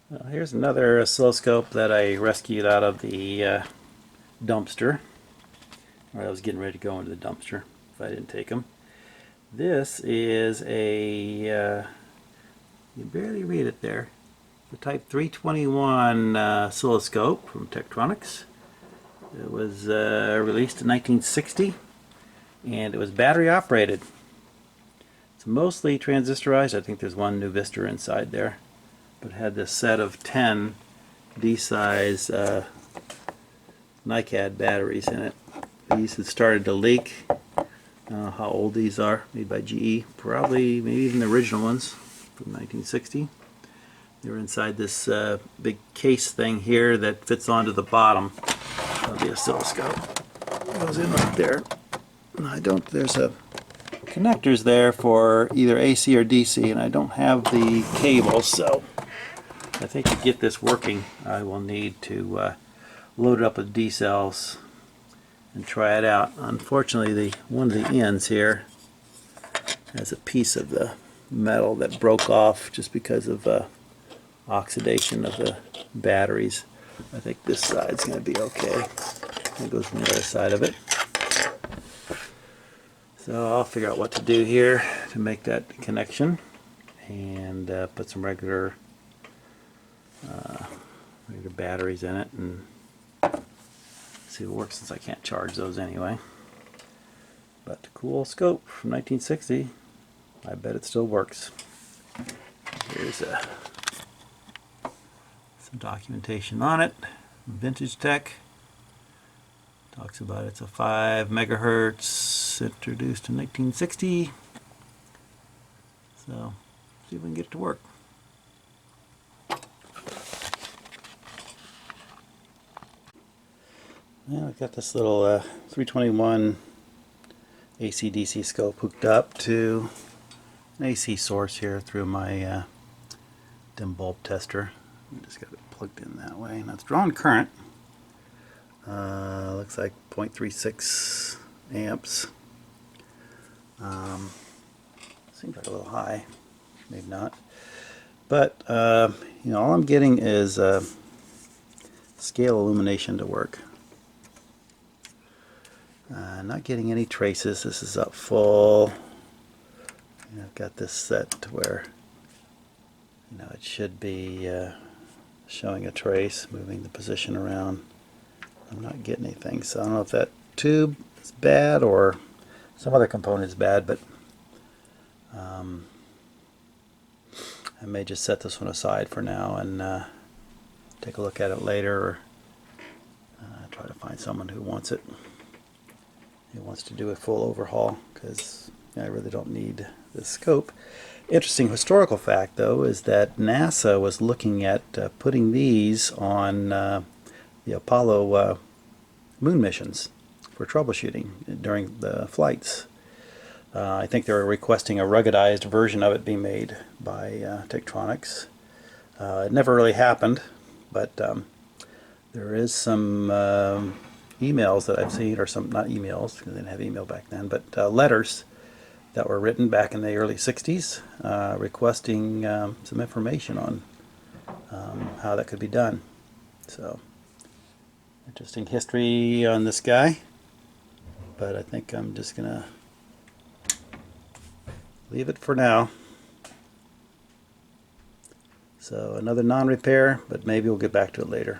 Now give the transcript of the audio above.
Well, here's another oscilloscope that I rescued out of the dumpster, or I was getting ready to go into the dumpster if I didn't take them. This is a, you barely read it there, the Type 321 oscilloscope from Tektronix. It was released in 1960, and it was battery operated. It's mostly transistorized. I think there's one new Vista inside there, but it had this set of 10 D-size NiCad batteries in it. These had started to leak. I don't know how old these are, made by GE. Probably, maybe even the original ones from 1960. They were inside this big case thing here that fits onto the bottom of the oscilloscope. It goes in right there. There's a connectors there for either AC or DC, and I don't have the cable, so I think to get this working I will need to load it up with D cells and try it out. Unfortunately, one of the ends here has a piece of the metal that broke off just because of oxidation of the batteries. I think this side's going to be okay. It goes from the other side of it. So I'll figure out what to do here to make that connection, and put some regular batteries in it and see if it works, since I can't charge those anyway. But cool scope from 1960. I bet it still works. Here's some documentation on it. Vintage Tech talks about it's a 5 megahertz, introduced in 1960. So see if we can get it to work. Yeah, I've got this little 321 AC/DC scope hooked up to an AC source here through my dim bulb tester. I just got it plugged in that way, and it's drawing current. Looks like 0.36 amps. Seems like a little high, maybe not. But you know, all I'm getting is scale illumination to work. Not getting any traces. This is up full. And I've got this set to where, you know, it should be showing a trace, moving the position around. I'm not getting anything, so I don't know if that tube is bad or some other component is bad, but I may just set this one aside for now and take a look at it later, or try to find someone who wants it. Who wants to do a full overhaul, because I really don't need this scope. Interesting historical fact, though, is that NASA was looking at putting these on the Apollo moon missions for troubleshooting during the flights. I think they were requesting a ruggedized version of it be made by Tektronix. It never really happened, but there is some emails that I've seen, or some, not emails, because they didn't have email back then, but letters that were written back in the early 60s requesting some information on how that could be done. So, interesting history on this guy, but I think I'm just going to leave it for now. So another non-repair, but maybe we'll get back to it later.